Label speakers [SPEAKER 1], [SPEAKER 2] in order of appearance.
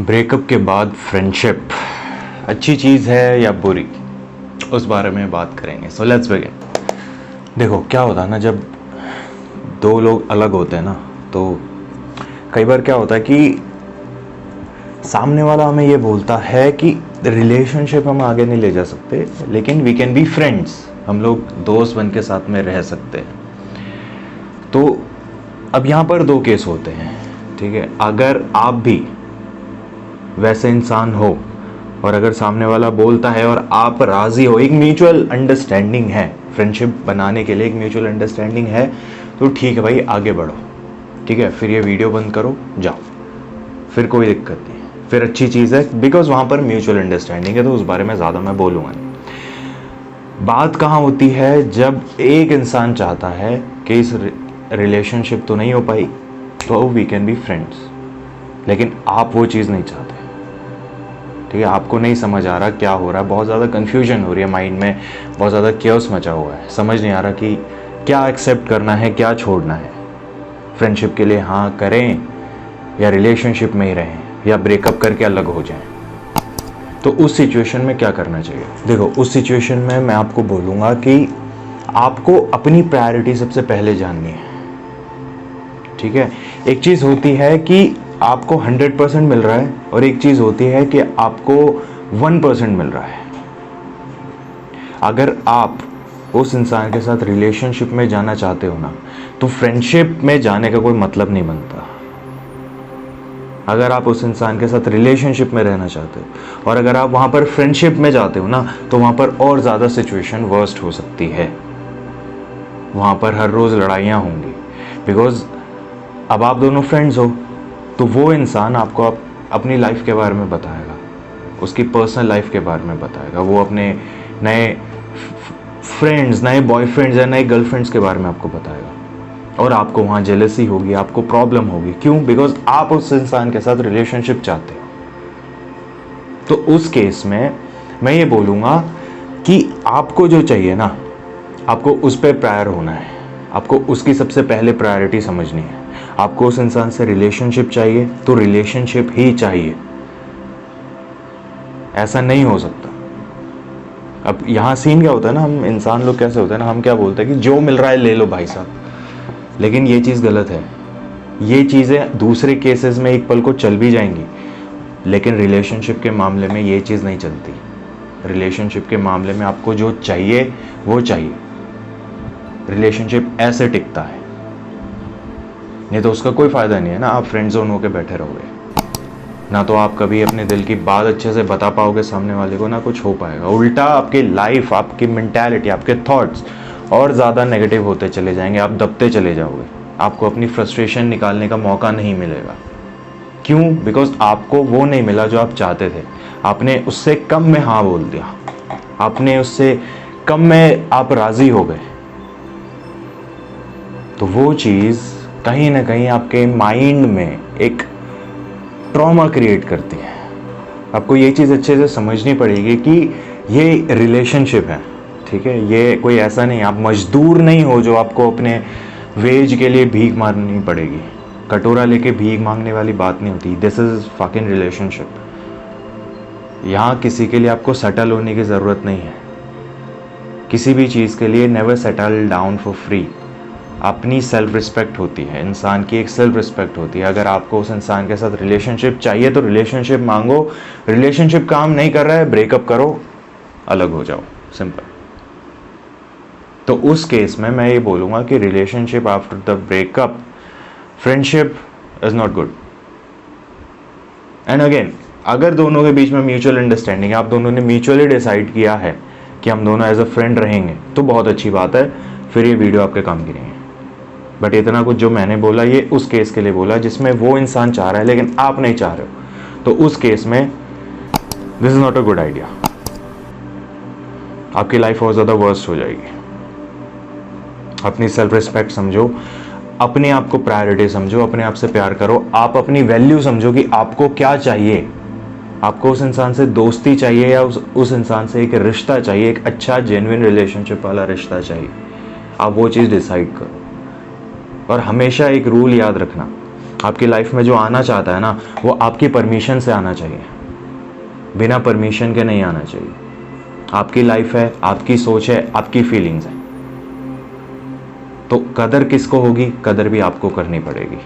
[SPEAKER 1] Breakup के बाद friendship अच्छी चीज़ है या बुरी, उस बारे में बात करेंगे। So let's begin. देखो क्या होता है ना, जब दो लोग अलग होते हैं ना, तो कई बार क्या होता है कि सामने वाला हमें ये बोलता है कि रिलेशनशिप हम आगे नहीं ले जा सकते, लेकिन वी कैन बी फ्रेंड्स, हम लोग दोस्त बन के साथ में रह सकते हैं। तो अब यहाँ पर दो केस होते हैं, ठीक है। अगर आप भी वैसे इंसान हो और अगर सामने वाला बोलता है और आप राज़ी हो, एक म्यूचुअल अंडरस्टैंडिंग है, फ्रेंडशिप बनाने के लिए एक म्यूचुअल अंडरस्टैंडिंग है, तो ठीक है भाई, आगे बढ़ो, ठीक है। फिर ये वीडियो बंद करो, जाओ, फिर कोई दिक्कत नहीं है, फिर अच्छी चीज़ है, बिकॉज वहाँ पर म्यूचुअल अंडरस्टैंडिंग है। तो उस बारे में ज़्यादा मैं बोलूँगा नहीं। बात कहाँ होती है, जब एक इंसान चाहता है कि इस रिलेशनशिप तो नहीं हो पाई, तो वी कैन बी फ्रेंड्स, लेकिन आप वो चीज़ नहीं चाहते, ठीक है। आपको नहीं समझ आ रहा क्या हो रहा है, बहुत ज़्यादा कन्फ्यूजन हो रही है माइंड में, बहुत ज़्यादा केओस मचा हुआ है, समझ नहीं आ रहा कि क्या एक्सेप्ट करना है, क्या छोड़ना है। फ्रेंडशिप के लिए हाँ करें या रिलेशनशिप में ही रहें या ब्रेकअप करके अलग हो जाएं। तो उस सिचुएशन में क्या करना चाहिए? देखो, उस सिचुएशन में मैं आपको बोलूँगा कि आपको अपनी प्रायोरिटी सबसे पहले जाननी है, ठीक है। एक चीज़ होती है कि आपको 100% मिल रहा है और एक चीज़ होती है कि आपको 1% मिल रहा है। अगर आप उस इंसान के साथ रिलेशनशिप में जाना चाहते हो ना, तो फ्रेंडशिप में जाने का कोई मतलब नहीं बनता। अगर आप उस इंसान के साथ रिलेशनशिप में रहना चाहते हो और अगर आप वहाँ पर फ्रेंडशिप में जाते हो ना, तो वहाँ पर और ज़्यादा सिचुएशन वर्स्ट हो सकती है। वहाँ पर हर रोज़ लड़ाइयाँ होंगी, बिकॉज अब आप दोनों फ्रेंड्स हो, तो वो इंसान आपको अपनी लाइफ के बारे में बताएगा, उसकी पर्सनल लाइफ के बारे में बताएगा, वो अपने नए फ्रेंड्स, नए बॉयफ्रेंड्स या नए गर्लफ्रेंड्स के बारे में आपको बताएगा, और आपको वहाँ जेलसी होगी, आपको प्रॉब्लम होगी। क्यों? बिकॉज आप उस इंसान के साथ रिलेशनशिप चाहते हो। तो उस केस में मैं ये बोलूँगा कि आपको जो चाहिए ना, आपको उस पर प्रायर होना है, आपको उसकी सबसे पहले प्रायोरिटी समझनी है। आपको उस इंसान से रिलेशनशिप चाहिए तो रिलेशनशिप ही चाहिए, ऐसा नहीं हो सकता। अब यहाँ सीन क्या होता है ना, हम इंसान लोग कैसे होते हैं ना, हम क्या बोलते हैं कि जो मिल रहा है ले लो भाई साहब, लेकिन ये चीज़ गलत है। ये चीज़ें दूसरे केसेस में एक पल को चल भी जाएंगी, लेकिन रिलेशनशिप के मामले में ये चीज़ नहीं चलती। रिलेशनशिप के मामले में आपको जो चाहिए वो चाहिए। रिलेशनशिप ऐसे टिकता है, नहीं तो उसका कोई फ़ायदा नहीं है ना। आप फ्रेंड जोन होकर बैठे रहोगे ना, तो आप कभी अपने दिल की बात अच्छे से बता पाओगे सामने वाले को, ना कुछ हो पाएगा। उल्टा आपकी लाइफ, आपकी मेंटालिटी, आपके थॉट्स और ज़्यादा नेगेटिव होते चले जाएंगे, आप दबते चले जाओगे, आपको अपनी फ्रस्ट्रेशन निकालने का मौका नहीं मिलेगा। क्यों? बिकॉज आपको वो नहीं मिला जो आप चाहते थे। आपने उससे कम में हाँ बोल दिया, आपने उससे कम में आप राज़ी हो गए, तो वो चीज़ कहीं ना कहीं आपके माइंड में एक ट्रॉमा क्रिएट करती है। आपको ये चीज़ अच्छे से समझनी पड़ेगी कि ये रिलेशनशिप है, ठीक है। ये कोई ऐसा नहीं, आप मजदूर नहीं हो जो आपको अपने वेज के लिए भीख मारनी पड़ेगी। कटोरा लेके भीख मांगने वाली बात नहीं होती। This is fucking relationship. यहाँ किसी के लिए आपको सेटल होने की ज़रूरत नहीं है। किसी भी चीज़ के लिए never settle down for free. अपनी सेल्फ रिस्पेक्ट होती है, इंसान की एक सेल्फ रिस्पेक्ट होती है। अगर आपको उस इंसान के साथ रिलेशनशिप चाहिए तो रिलेशनशिप मांगो। रिलेशनशिप काम नहीं कर रहा है, ब्रेकअप करो, अलग हो जाओ, सिंपल। तो उस केस में मैं ये बोलूँगा कि relationship after the breakup, friendship is not good. And again, अगर दोनों के बीच में म्यूचुअल अंडरस्टैंडिंग है, आप दोनों ने म्यूचुअली डिसाइड किया है कि हम दोनों एज अ फ्रेंड रहेंगे, तो बहुत अच्छी बात है, फिर ये वीडियो आपके काम की नहीं है। बट इतना कुछ जो मैंने बोला, ये उस केस के लिए बोला जिसमें वो इंसान चाह रहा है लेकिन आप नहीं चाह रहे हो, तो उस केस में this is not a good idea. आपकी लाइफ और ज़्यादा वर्स्ट हो जाएगी। अपनी सेल्फ रिस्पेक्ट समझो, अपने आप को प्रायोरिटी समझो, अपने आप से प्यार करो, आप अपनी वैल्यू समझो कि आपको क्या चाहिए। आपको उस इंसान से दोस्ती चाहिए या उस इंसान से एक रिश्ता चाहिए, एक अच्छा जेन्युइन रिलेशनशिप वाला रिश्ता चाहिए। आप वो चीज़ डिसाइड करो। और हमेशा एक रूल याद रखना आपकी लाइफ में जो आना चाहता है ना, वो आपकी परमिशन से आना चाहिए, बिना परमिशन के नहीं आना चाहिए। आपकी लाइफ है, आपकी सोच है, आपकी फीलिंग्स है, तो कदर किसको होगी? कदर भी आपको करनी पड़ेगी।